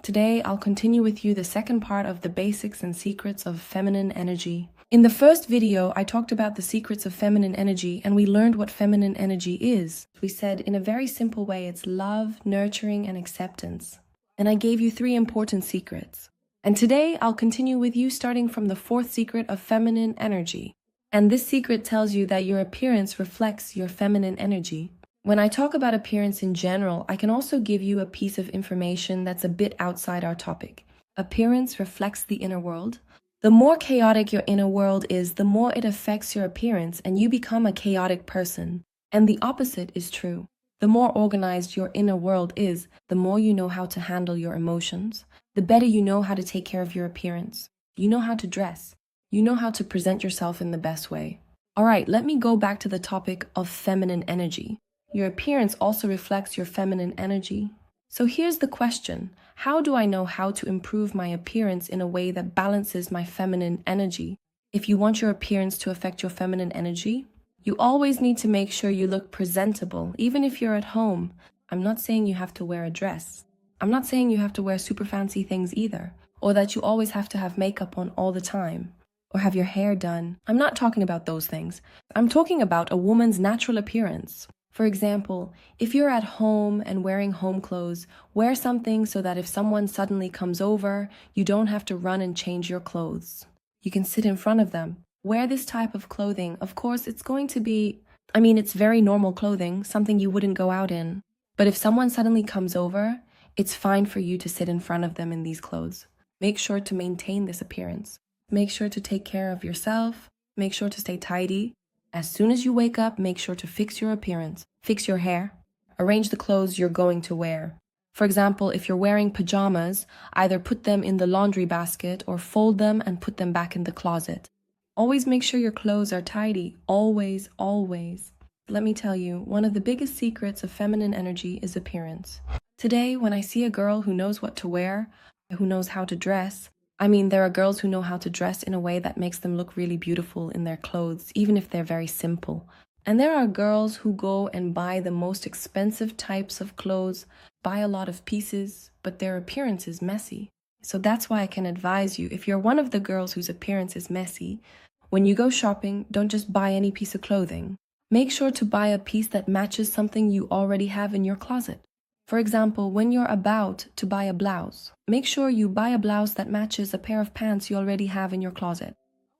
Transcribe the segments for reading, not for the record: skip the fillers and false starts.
Today, I'll continue with you the second part of the basics and secrets of feminine energy. In the first video, I talked about the secrets of feminine energy and we learned what feminine energy is. We said in a very simple way, it's love, nurturing, and acceptance. And I gave you 3 important secrets. And today, I'll continue with you starting from the 4th secret of feminine energy. And this secret tells you that your appearance reflects your feminine energy. When I talk about appearance in general, I can also give you a piece of information that's a bit outside our topic. Appearance reflects the inner world. The more chaotic your inner world is, the more it affects your appearance and you become a chaotic person. And the opposite is true. The more organized your inner world is, the more you know how to handle your emotions, the better you know how to take care of your appearance. You know how to dress. You know how to present yourself in the best way. All right, let me go back to the topic of feminine energy. Your appearance also reflects your feminine energy. So here's the question. How do I know how to improve my appearance in a way that balances my feminine energy? If you want your appearance to affect your feminine energy, you always need to make sure you look presentable, even if you're at home. I'm not saying you have to wear a dress. I'm not saying you have to wear super fancy things either, or that you always have to have makeup on all the time, or have your hair done. I'm not talking about those things. I'm talking about a woman's natural appearance. For example, if you're at home and wearing home clothes, wear something so that if someone suddenly comes over, you don't have to run and change your clothes. You can sit in front of them. Wear this type of clothing. Of course, it's going to be, it's very normal clothing, something you wouldn't go out in. But if someone suddenly comes over, it's fine for you to sit in front of them in these clothes. Make sure to maintain this appearance. Make sure to take care of yourself. Make sure to stay tidy. As soon as you wake up, make sure to fix your appearance. Fix your hair. Arrange the clothes you're going to wear. For example, if you're wearing pajamas, either put them in the laundry basket or fold them and put them back in the closet. Always make sure your clothes are tidy. Always, always. Let me tell you, one of the biggest secrets of feminine energy is appearance. Today, when I see a girl who knows what to wear, who knows how to dress, there are girls who know how to dress in a way that makes them look really beautiful in their clothes, even if they're very simple. And there are girls who go and buy the most expensive types of clothes, buy a lot of pieces, but their appearance is messy. So that's why I can advise you, if you're one of the girls whose appearance is messy, when you go shopping, don't just buy any piece of clothing. Make sure to buy a piece that matches something you already have in your closet. For example, when you're about to buy a blouse, make sure you buy a blouse that matches a pair of pants you already have in your closet.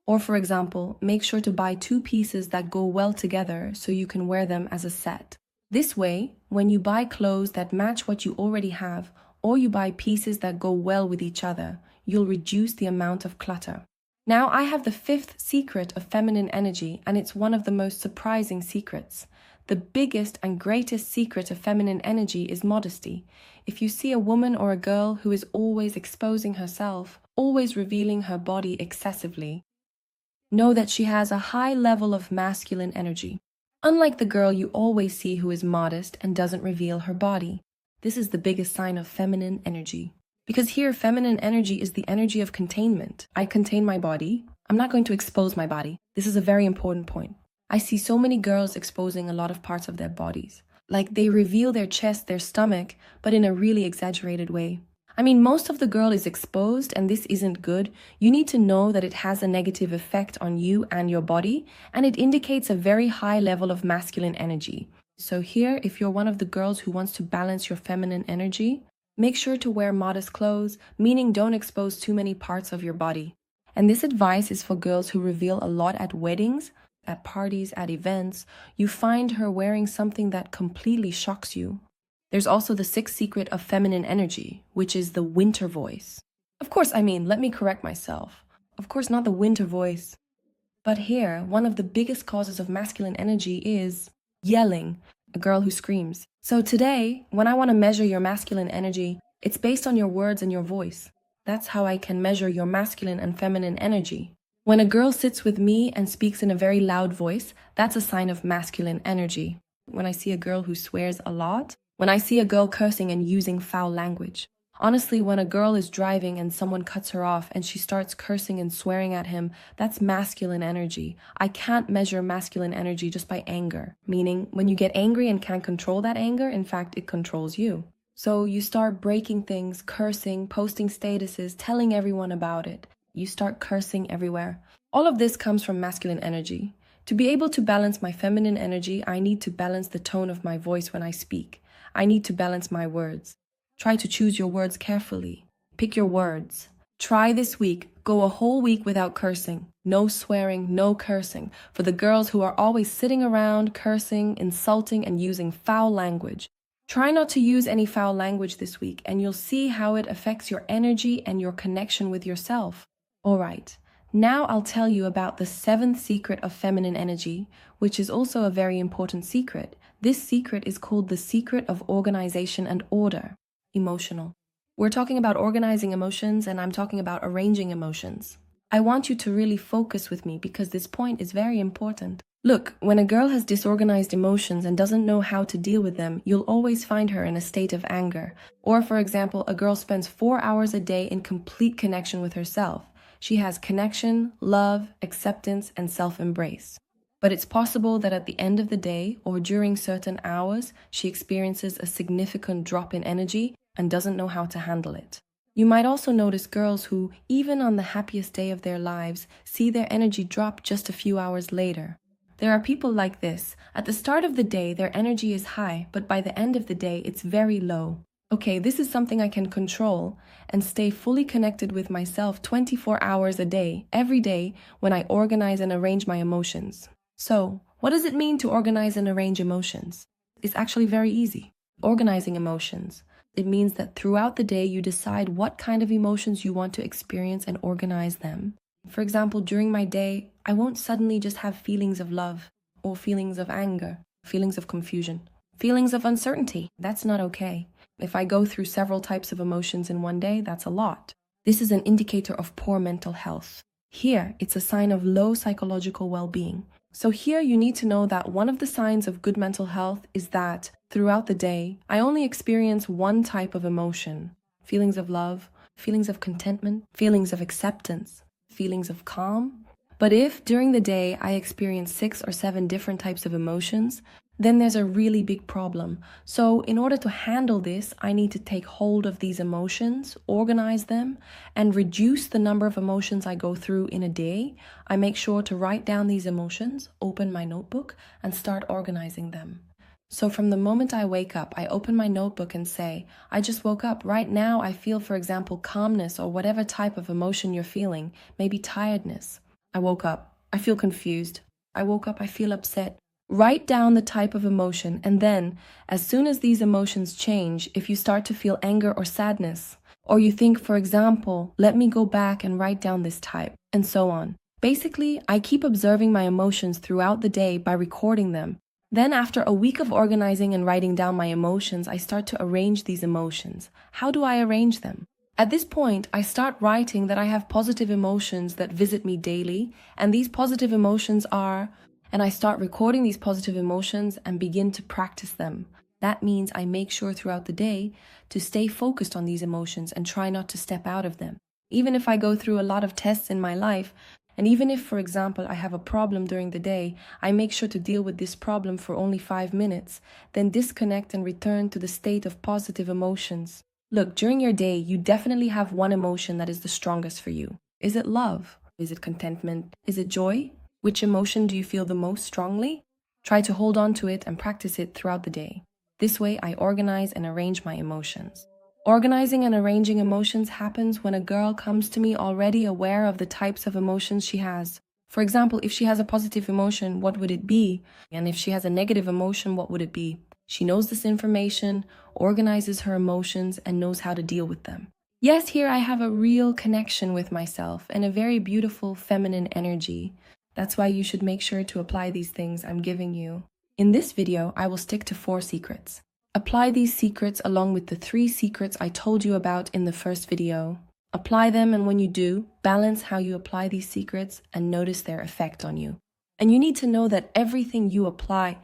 Or for example, make sure to buy 2 pieces that go well together so you can wear them as a set. This way, when you buy clothes that match what you already have, or you buy pieces that go well with each other, you'll reduce the amount of clutter. Now I have the 5th secret of feminine energy, and it's one of the most surprising secrets. The biggest and greatest secret of feminine energy is modesty. If you see a woman or a girl who is always exposing herself, always revealing her body excessively, know that she has a high level of masculine energy. Unlike the girl you always see who is modest and doesn't reveal her body. This is the biggest sign of feminine energy. Because here, feminine energy is the energy of containment. I contain my body. I'm not going to expose my body. This is a very important point. I see so many girls exposing a lot of parts of their bodies. Like they reveal their chest, their stomach, but in a really exaggerated way. Most of the girl is exposed and this isn't good. You need to know that it has a negative effect on you and your body, and it indicates a very high level of masculine energy. So here, if you're one of the girls who wants to balance your feminine energy, make sure to wear modest clothes, meaning don't expose too many parts of your body. And this advice is for girls who reveal a lot at weddings, at parties, at events. You find her wearing something that completely shocks you. There's also the 6th secret of feminine energy, which is the winter voice. Of course, let me correct myself. Of course, not the winter voice. But here, one of the biggest causes of masculine energy is yelling, a girl who screams. So today, when I want to measure your masculine energy, it's based on your words and your voice. That's how I can measure your masculine and feminine energy. When a girl sits with me and speaks in a very loud voice, that's a sign of masculine energy. When I see a girl who swears a lot, when I see a girl cursing and using foul language. Honestly, when a girl is driving and someone cuts her off and she starts cursing and swearing at him, that's masculine energy. I can't measure masculine energy just by anger, meaning when you get angry and can't control that anger, in fact, it controls you. So you start breaking things, cursing, posting statuses, telling everyone about it. You start cursing everywhere. All of this comes from masculine energy. To be able to balance my feminine energy, I need to balance the tone of my voice when I speak. I need to balance my words. Try to choose your words carefully. Pick your words. Try this week. Go a whole week without cursing. No swearing, no cursing. For the girls who are always sitting around, cursing, insulting, and using foul language. Try not to use any foul language this week, and you'll see how it affects your energy and your connection with yourself. All right, now I'll tell you about the seventh secret of feminine energy, which is also a very important secret. This secret is called the secret of organization and order. Emotional. We're talking about organizing emotions, and I'm talking about arranging emotions. I want you to really focus with me because this point is very important. Look, when a girl has disorganized emotions and doesn't know how to deal with them, you'll always find her in a state of anger. Or, for example, a girl spends 4 hours a day in complete connection with herself. She has connection, love, acceptance, and self-embrace. But it's possible that at the end of the day or during certain hours, she experiences a significant drop in energy and doesn't know how to handle it. You might also notice girls who, even on the happiest day of their lives, see their energy drop just a few hours later. There are people like this. At the start of the day, their energy is high, but by the end of the day, it's very low. Okay, this is something I can control and stay fully connected with myself 24 hours a day, every day, when I organize and arrange my emotions. So, what does it mean to organize and arrange emotions? It's actually very easy. Organizing emotions. It means that throughout the day, you decide what kind of emotions you want to experience and organize them. For example, during my day, I won't suddenly just have feelings of love or feelings of anger, feelings of confusion, feelings of uncertainty. That's not okay. If I go through several types of emotions in one day, that's a lot. This is an indicator of poor mental health. Here, it's a sign of low psychological well-being. So here you need to know that one of the signs of good mental health is that throughout the day, I only experience one type of emotion. Feelings of love, feelings of contentment, feelings of acceptance, feelings of calm. But if during the day I experience 6 or 7 different types of emotions, then there's a really big problem. So in order to handle this, I need to take hold of these emotions, organize them, and reduce the number of emotions I go through in a day. I make sure to write down these emotions, open my notebook, and start organizing them. So from the moment I wake up, I open my notebook and say, I just woke up. Right now, I feel, for example, calmness or whatever type of emotion you're feeling, maybe tiredness. I woke up. I feel confused. I woke up. I feel upset. Write down the type of emotion, and then, as soon as these emotions change, if you start to feel anger or sadness, or you think, for example, let me go back and write down this type, and so on. Basically, I keep observing my emotions throughout the day by recording them. Then after a week of organizing and writing down my emotions, I start to arrange these emotions. How do I arrange them? At this point, I start writing that I have positive emotions that visit me daily, and these positive emotions are... And I start recording these positive emotions and begin to practice them. That means I make sure throughout the day to stay focused on these emotions and try not to step out of them. Even if I go through a lot of tests in my life, and even if, for example, I have a problem during the day, I make sure to deal with this problem for only 5 minutes, then disconnect and return to the state of positive emotions. Look, during your day, you definitely have one emotion that is the strongest for you. Is it love? Is it contentment? Is it joy? Which emotion do you feel the most strongly? Try to hold on to it and practice it throughout the day. This way, I organize and arrange my emotions. Organizing and arranging emotions happens when a girl comes to me already aware of the types of emotions she has. For example, if she has a positive emotion, what would it be? And if she has a negative emotion, what would it be? She knows this information, organizes her emotions, and knows how to deal with them. Yes, here I have a real connection with myself and a very beautiful feminine energy. That's why you should make sure to apply these things I'm giving you. In this video, I will stick to 4 secrets. Apply these secrets along with the 3 secrets I told you about in the first video. Apply them, and when you do, balance how you apply these secrets and notice their effect on you. And you need to know that everything you apply,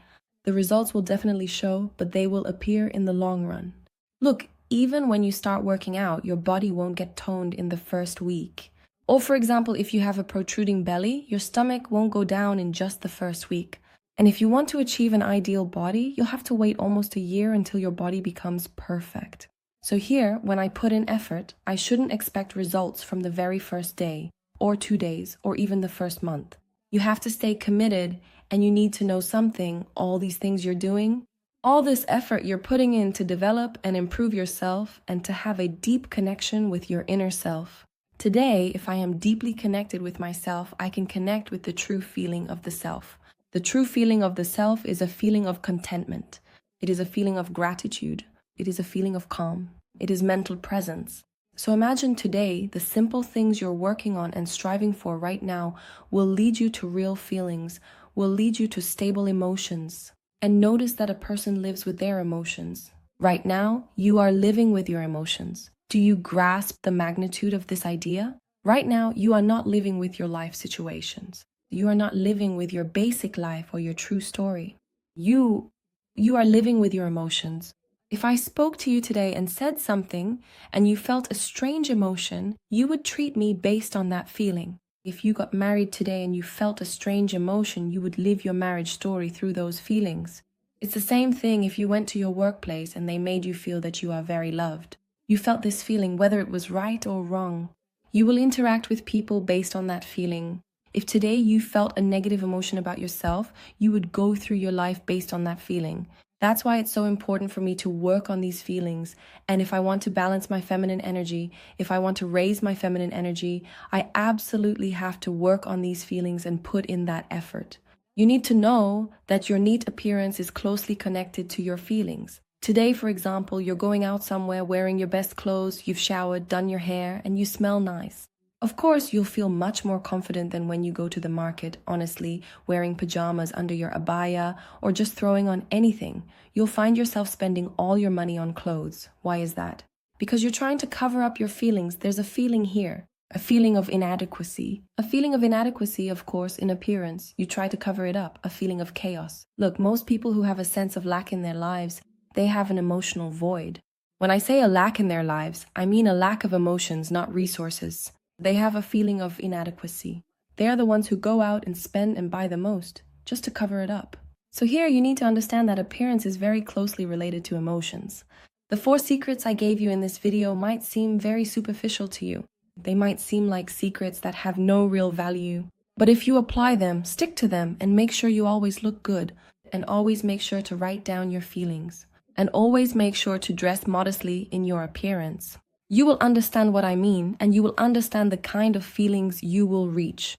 the results will definitely show, but they will appear in the long run. Look, even when you start working out, your body won't get toned in the first week. Or for example, if you have a protruding belly, your stomach won't go down in just the first week. And if you want to achieve an ideal body, you'll have to wait almost a year until your body becomes perfect. So here, when I put in effort, I shouldn't expect results from the very first day, or 2 days, or even the first month. You have to stay committed, and you need to know something, all these things you're doing, all this effort you're putting in to develop and improve yourself and to have a deep connection with your inner self. Today, if I am deeply connected with myself, I can connect with the true feeling of the self. The true feeling of the self is a feeling of contentment. It is a feeling of gratitude. It is a feeling of calm. It is mental presence. So imagine today the simple things you're working on and striving for right now will lead you to real feelings, will lead you to stable emotions. And notice that a person lives with their emotions. Right now, you are living with your emotions. Do you grasp the magnitude of this idea? Right now, you are not living with your life situations. You are not living with your basic life or your true story. You are living with your emotions. If I spoke to you today and said something and you felt a strange emotion, you would treat me based on that feeling. If you got married today and you felt a strange emotion, you would live your marriage story through those feelings. It's the same thing if you went to your workplace and they made you feel that you are very loved. You felt this feeling whether it was right or wrong. You will interact with people based on that feeling. If today you felt a negative emotion about yourself, you would go through your life based on that feeling. That's why it's so important for me to work on these feelings. And if I want to balance my feminine energy, if I want to raise my feminine energy, I absolutely have to work on these feelings and put in that effort. You need to know that your neat appearance is closely connected to your feelings. Today, for example, you're going out somewhere wearing your best clothes, you've showered, done your hair, and you smell nice. Of course, you'll feel much more confident than when you go to the market, honestly, wearing pajamas under your abaya or just throwing on anything. You'll find yourself spending all your money on clothes. Why is that? Because you're trying to cover up your feelings. There's a feeling here, a feeling of inadequacy. A feeling of inadequacy, of course, in appearance. You try to cover it up, a feeling of chaos. Look, most people who have a sense of lack in their lives, they have an emotional void. When I say a lack in their lives, I mean a lack of emotions, not resources. They have a feeling of inadequacy. They are the ones who go out and spend and buy the most, just to cover it up. So here you need to understand that appearance is very closely related to emotions. The 4 secrets I gave you in this video might seem very superficial to you. They might seem like secrets that have no real value. But if you apply them, stick to them, and make sure you always look good, and always make sure to write down your feelings, and always make sure to dress modestly in your appearance, you will understand what I mean, and you will understand the kind of feelings you will reach.